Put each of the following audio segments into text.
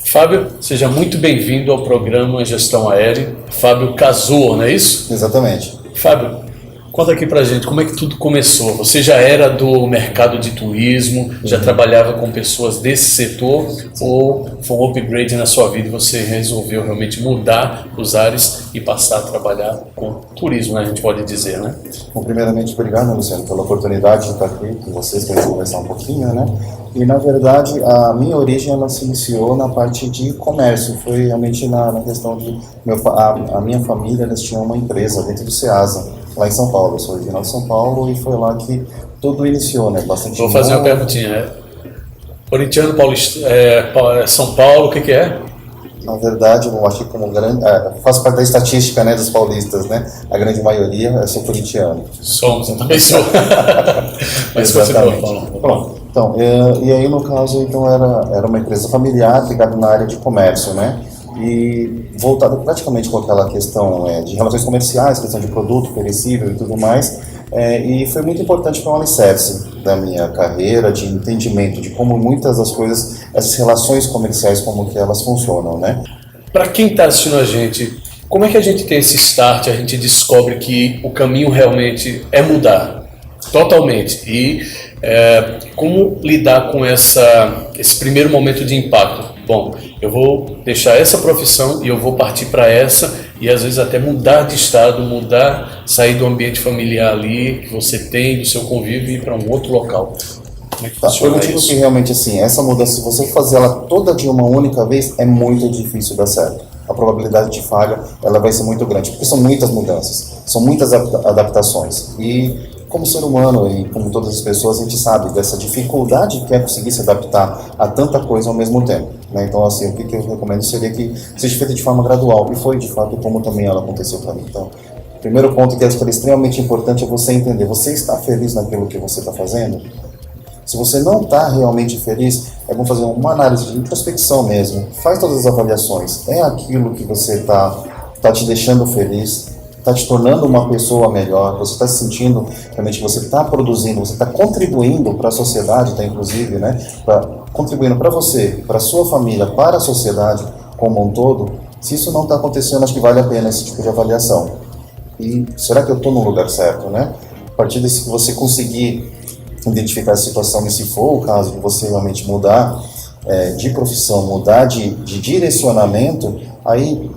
Fábio, seja muito bem-vindo ao programa Gestão Aérea. Fábio casou, não é isso? Exatamente. Fábio, conta aqui pra gente como é que tudo começou. Você já era do mercado de turismo, já trabalhava com pessoas desse setor, ou foi um upgrade na sua vida e você resolveu realmente mudar os ares e passar a trabalhar com turismo, né? A gente pode dizer, né? Bom, primeiramente, obrigado, Luciano, pela oportunidade de estar aqui com vocês para conversar um pouquinho, né? E, na verdade, a minha origem, ela se iniciou na parte de comércio. Foi realmente na questão de... a minha família, eles tinham uma empresa dentro do Ceasa, lá em São Paulo. Eu sou original de São Paulo e foi lá que tudo iniciou, né? Bastante. Vou fazer uma perguntinha, né? Corintiano, Paulista, São Paulo, o que é? Na verdade, eu acho que como grande... faço parte da estatística, né, dos paulistas, né? A grande maioria, eu sou corintiano. Somos, eu também sou. Mas exatamente. Falando. Pronto. Então, e aí no caso, então era uma empresa familiar ligada na área de comércio, né? E voltada praticamente com aquela questão de relações comerciais, questão de produto perecível e tudo mais. E foi muito importante para o alicerce da minha carreira, de entendimento de como muitas das coisas, essas relações comerciais, como que elas funcionam, né? Para quem está assistindo a gente, como é que a gente tem esse start, a gente descobre que o caminho realmente é mudar totalmente e como lidar com esse primeiro momento de impacto? Bom, eu vou deixar essa profissão e eu vou partir para essa e às vezes até mudar de estado, sair do ambiente familiar ali que você tem, do seu convívio e ir para um outro local. Como é que funciona Eu digo isso? que realmente assim, essa mudança, se você fazer ela toda de uma única vez, é muito difícil dar certo. A probabilidade de falha, ela vai ser muito grande, porque são muitas mudanças, são muitas adaptações. E como ser humano e como todas as pessoas, a gente sabe dessa dificuldade que é conseguir se adaptar a tanta coisa ao mesmo tempo, né? Então, assim, o que eu recomendo seria que seja feita de forma gradual, e foi de fato como também ela aconteceu para mim. Então, o primeiro ponto que eu acho que é extremamente importante é você entender, você está feliz naquilo que você está fazendo? Se você não está realmente feliz, é bom fazer uma análise de introspecção mesmo. Faz todas as avaliações. É aquilo que você está te deixando feliz? Está te tornando uma pessoa melhor? Você está se sentindo realmente que você está produzindo, você está contribuindo para a sociedade, tá, inclusive, né? Contribuindo para você, para a sua família, para a sociedade como um todo? Se isso não está acontecendo, acho que vale a pena esse tipo de avaliação. E será que eu estou no lugar certo, né? A partir desse que você conseguir identificar a situação, e se for o caso de você realmente mudar de profissão, mudar de direcionamento, aí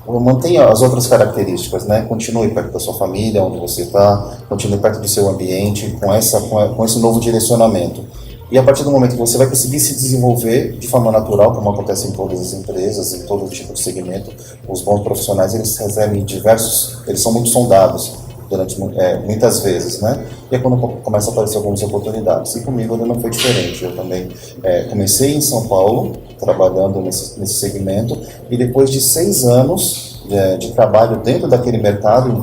mantenha as outras características, né? Continue perto da sua família, onde você está, continue perto do seu ambiente, com esse novo direcionamento. E a partir do momento que você vai conseguir se desenvolver de forma natural, como acontece em todas as empresas, em todo tipo de segmento, os bons profissionais, eles recebem eles são muito sondados durante muitas vezes, né? E é quando começa a aparecer algumas oportunidades. E comigo ainda não foi diferente. Eu também comecei em São Paulo, trabalhando nesse segmento, e depois de 6 anos de trabalho dentro daquele mercado, em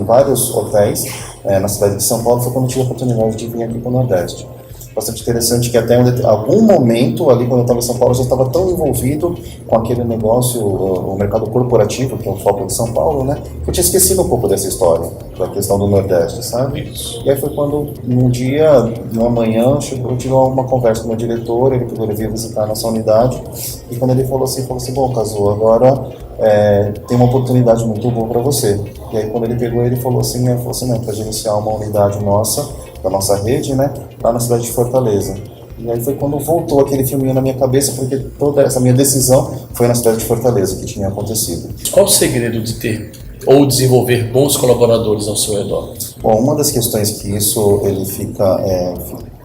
vários hotéis, na cidade de São Paulo, foi quando eu tive a oportunidade de vir aqui para o Nordeste. Bastante interessante que até algum momento ali quando eu estava em São Paulo eu já estava tão envolvido com aquele negócio, o mercado corporativo, que é o foco de São Paulo, né, que eu tinha esquecido um pouco dessa história, da questão do Nordeste, sabe? E aí foi quando, num dia, numa manhã, eu tive uma conversa com o meu diretor, ele veio visitar a nossa unidade, e quando ele falou assim, bom, Kazuo, agora tem uma oportunidade muito boa para você. E aí quando ele pegou, ele falou assim, para gerenciar uma unidade nossa, da nossa rede, né, lá na cidade de Fortaleza. E aí foi quando voltou aquele filminho na minha cabeça, porque toda essa minha decisão foi na cidade de Fortaleza que tinha acontecido. Qual o segredo de ter ou desenvolver bons colaboradores ao seu redor? Bom, uma das questões que isso ele fica,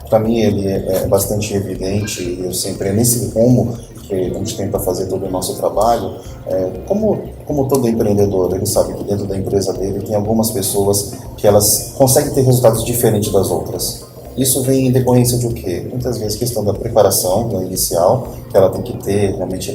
para mim ele é bastante evidente, e eu sempre nesse rumo que a gente tenta fazer todo o nosso trabalho, como todo empreendedor, ele sabe que dentro da empresa dele tem algumas pessoas que elas conseguem ter resultados diferentes das outras. Isso vem em decorrência de o quê? Muitas vezes questão da preparação inicial, que ela tem que ter, realmente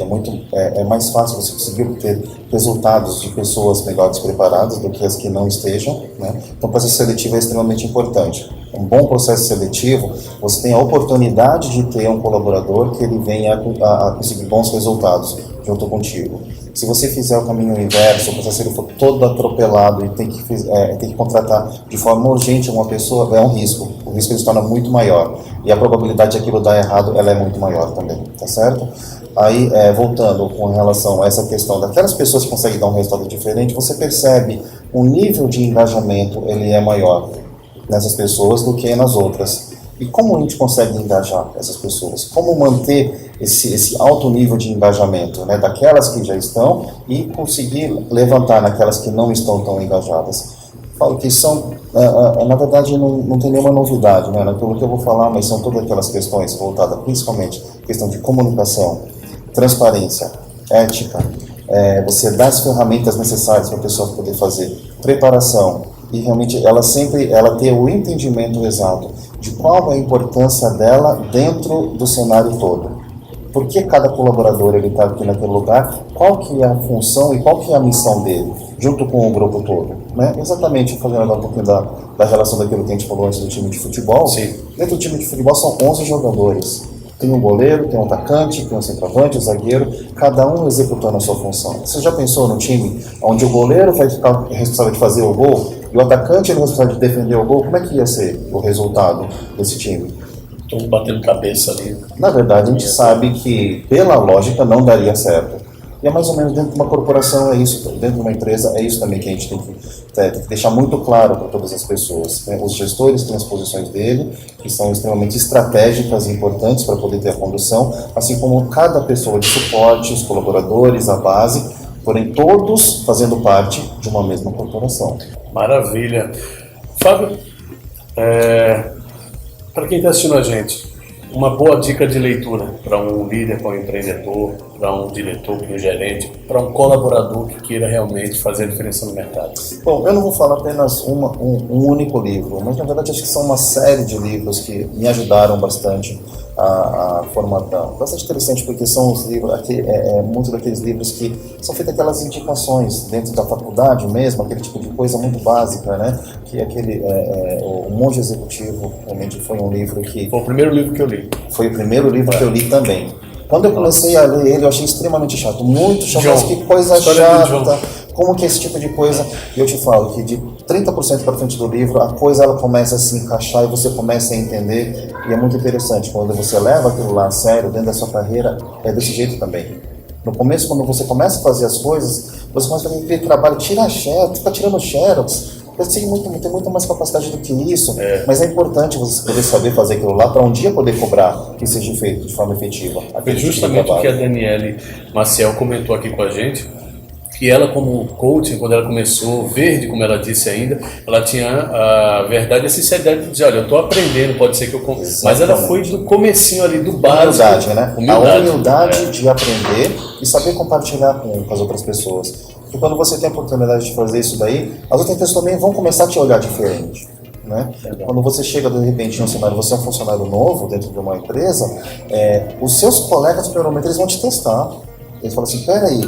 é mais fácil você conseguir ter resultados de pessoas melhores preparadas do que as que não estejam, né? Então o processo seletivo é extremamente importante. Um bom processo seletivo, você tem a oportunidade de ter um colaborador que ele venha a conseguir bons resultados junto contigo. Se você fizer o caminho inverso, o processo ele for todo atropelado e tem que contratar de forma urgente uma pessoa, é um risco. O risco ele se torna muito maior. E a probabilidade de aquilo dar errado, ela é muito maior também, tá certo? Aí, voltando com relação a essa questão daquelas pessoas que conseguem dar um resultado diferente, você percebe o nível de engajamento, ele é maior nessas pessoas do que nas outras. E como a gente consegue engajar essas pessoas? Como manter esse alto nível de engajamento, né, daquelas que já estão e conseguir levantar naquelas que não estão tão engajadas? Falo que são, na verdade, não tem nenhuma novidade, né, naquilo que eu vou falar, mas são todas aquelas questões voltadas principalmente à questão de comunicação, transparência, ética, você dá as ferramentas necessárias para a pessoa poder fazer, preparação, e realmente ela ter o entendimento exato de qual é a importância dela dentro do cenário todo. Por que cada colaborador está aqui naquele lugar, qual que é a função e qual que é a missão dele, junto com o grupo todo. Né? Exatamente, falando agora um pouquinho da relação daquilo que a gente falou antes do time de futebol. Sim. Dentro do time de futebol são 11 jogadores. Tem um goleiro, tem um atacante, tem um centroavante, um zagueiro, cada um executando a sua função. Você já pensou no time onde o goleiro vai ficar responsável de fazer o gol e o atacante é responsável de defender o gol? Como é que ia ser o resultado desse time? Estão batendo cabeça ali. Na verdade, a gente sabe que, pela lógica, não daria certo. E é mais ou menos dentro de uma corporação, é isso, dentro de uma empresa, é isso também que a gente tem que deixar muito claro para todas as pessoas. Né? Os gestores têm as posições dele, que são extremamente estratégicas e importantes para poder ter a condução, assim como cada pessoa de suporte, os colaboradores, a base, porém todos fazendo parte de uma mesma corporação. Maravilha. Fábio, para quem está assistindo a gente, uma boa dica de leitura para um líder, para um empreendedor, para um diretor, para um gerente, para um colaborador que queira realmente fazer a diferença no mercado? Bom, eu não vou falar apenas um único livro, mas na verdade acho que são uma série de livros que me ajudaram bastante a formatar. Bastante interessante porque são os livros, muitos daqueles livros que são feitas aquelas indicações dentro da faculdade mesmo, aquele tipo de coisa muito básica, né? Que aquele, o Monge Executivo, realmente foi um livro que... Foi o primeiro livro que eu li. Foi o primeiro livro que eu li também. Quando eu comecei a ler ele, eu achei extremamente chato, muito chato, mas que coisa chata, como que esse tipo de coisa, e eu te falo que de 30% para frente do livro, a coisa ela começa a se encaixar e você começa a entender, e é muito interessante, quando você leva aquilo lá a sério, dentro da sua carreira, é desse jeito também. No começo, quando você começa a fazer as coisas, você começa a fazer aquele trabalho, tira xerox, fica tirando xerox, eu sei tem muito mais capacidade do que isso, mas é importante você poder saber fazer aquilo lá para um dia poder cobrar que seja feito de forma efetiva. Foi justamente o que a Daniele Maciel comentou aqui com a gente, que ela como coach, quando ela começou, verde, como ela disse ainda, ela tinha a verdade e a sinceridade de dizer, olha, eu estou aprendendo, pode ser que eu... Mas ela foi do comecinho ali, do básico. Humildade, né? A humildade de aprender e saber compartilhar com as outras pessoas. Porque quando você tem a oportunidade de fazer isso daí, as outras pessoas também vão começar a te olhar diferente. Né? Quando você chega de repente em um cenário, você é um funcionário novo dentro de uma empresa, os seus colegas, provavelmente, eles vão te testar. Eles falam assim, peraí,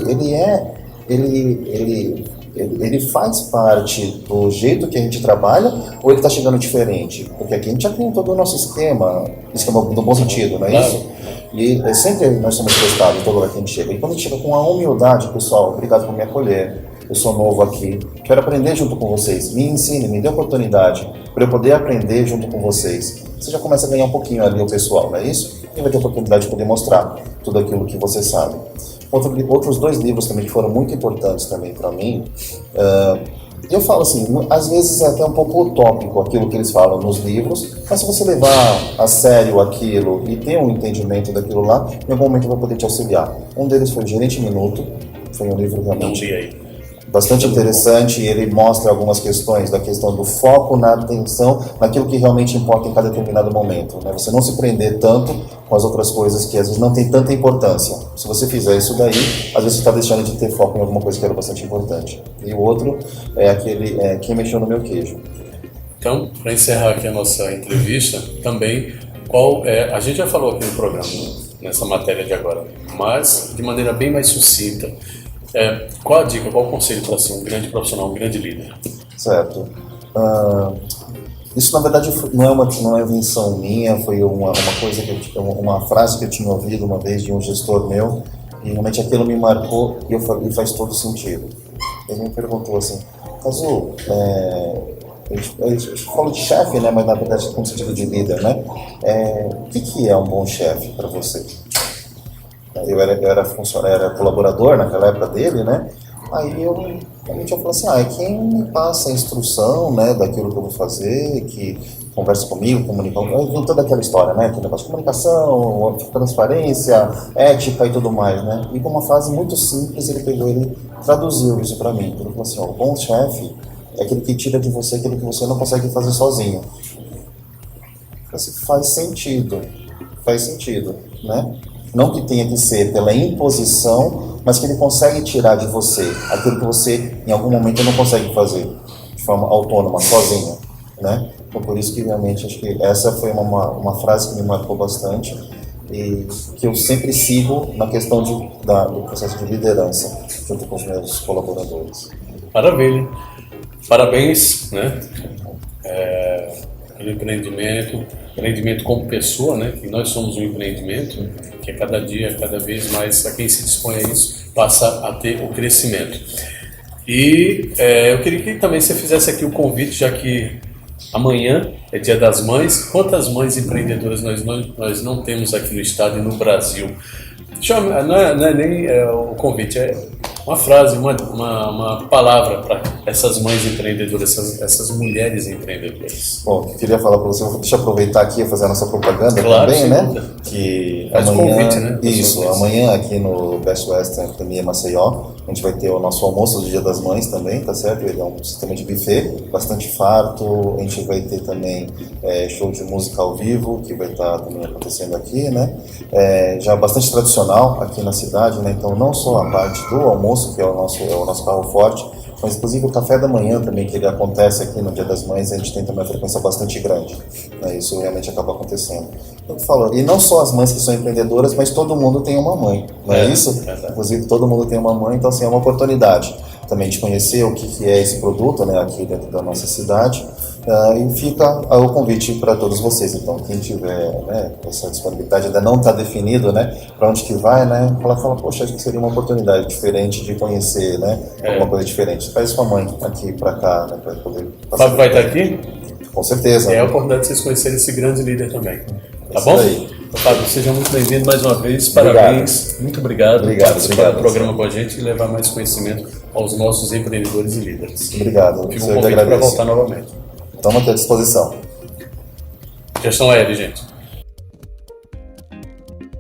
ele faz parte do jeito que a gente trabalha ou ele está chegando diferente? Porque aqui a gente já tem todo o nosso esquema do bom sentido, não é isso? E sempre nós somos testados em todo lugar que a gente chega. E quando a gente chega com a humildade, pessoal, obrigado por me acolher, eu sou novo aqui, quero aprender junto com vocês, me ensine, me dê oportunidade para eu poder aprender junto com vocês. Você já começa a ganhar um pouquinho ali o pessoal, não é isso? E vai ter a oportunidade de poder mostrar tudo aquilo que você sabe. Outros 2 livros também que foram muito importantes também para mim, eu falo assim, às vezes é até um pouco utópico aquilo que eles falam nos livros, mas se você levar a sério aquilo e ter um entendimento daquilo lá, em algum momento vai poder te auxiliar. Um deles foi Gerente Minuto, foi um livro realmente bastante interessante, e ele mostra algumas questões, da questão do foco na atenção, naquilo que realmente importa em cada determinado momento, né? Você não se prender tanto com as outras coisas que às vezes não tem tanta importância. Se você fizer isso daí, às vezes você está deixando de ter foco em alguma coisa que era bastante importante. E o outro é aquele Quem Mexeu no Meu Queijo. Então, para encerrar aqui a nossa entrevista, também, a gente já falou aqui no programa, nessa matéria de agora, mas de maneira bem mais sucinta, qual a dica, qual o conselho para ser um grande profissional, um grande líder? Certo. Isso na verdade não é invenção minha, foi uma coisa uma frase que eu tinha ouvido uma vez de um gestor meu, e realmente aquilo me marcou e faz todo sentido. Ele me perguntou assim, Cazu, eu falo de chefe, né, mas na verdade com sentido de líder, né? O que é um bom chefe para você? Era colaborador naquela época dele, né? Aí a gente falou assim, é quem me passa a instrução, né, daquilo que eu vou fazer, que conversa comigo, comunica, vem toda aquela história, né, que negócio de comunicação, transparência, ética e tudo mais, né? E com uma frase muito simples, ele traduziu isso para mim. Ele falou assim, o bom chefe é aquele que tira de você aquilo que você não consegue fazer sozinho. Assim, faz sentido, né? Não que tenha que ser pela imposição, mas que ele consegue tirar de você aquilo que você, em algum momento, não consegue fazer de forma autônoma, sozinho, né? Então, por isso que, realmente, acho que essa foi uma frase que me marcou bastante e que eu sempre sigo na questão do processo de liderança, junto com os meus colaboradores. Maravilha. Parabéns, né? Pelo empreendimento como pessoa, né? Que nós somos um empreendimento, que a cada dia, cada vez mais, a quem se dispõe a isso, passa a ter o crescimento. E eu queria que também você fizesse aqui o convite, já que amanhã é Dia das Mães. Quantas mães empreendedoras nós não temos aqui no estado e no Brasil? Não é nem o convite, é uma frase, uma palavra para essas mães empreendedoras, essas mulheres empreendedoras. Bom, eu queria falar para você, deixa eu aproveitar aqui e fazer a nossa propaganda claro, também, né? Dúvida. Que faz amanhã, convite, né? Isso, amanhã aqui no Best Western Academia Maceió, a gente vai ter o nosso almoço do Dia das Mães também, tá certo? Ele é um sistema de buffet, bastante farto, a gente vai ter também show de música ao vivo, que vai estar também acontecendo aqui, né? Já bastante tradicional aqui na cidade, né? Então não só a parte do almoço, que é o nosso carro forte, mas inclusive o café da manhã também, que ele acontece aqui no Dia das Mães, a gente tem também uma frequência bastante grande, né? Isso realmente acaba acontecendo. Então, falou, e não só as mães que são empreendedoras, mas todo mundo tem uma mãe, não é isso? Inclusive todo mundo tem uma mãe, então assim, é uma oportunidade também de conhecer o que é esse produto, né, aqui dentro da nossa cidade. E fica o convite para todos vocês. Então, quem tiver, né, essa disponibilidade, ainda não está definido, né, para onde que vai, né, fala, poxa, acho que seria uma oportunidade diferente de conhecer, né, alguma coisa diferente. Traz sua mãe aqui para cá, né, para poder passar. Fábio vai estar aqui? Com certeza. É a oportunidade de vocês conhecerem esse grande líder também. Tá bom? Aí. Fábio, seja muito bem-vindo mais uma vez. Parabéns. Obrigado. Muito obrigado por participar do programa senhor. com a gente e levar mais conhecimento aos nossos empreendedores e líderes. Obrigado. Fico um convite para voltar novamente. Estamos aqui à disposição. Gestão aérea, gente.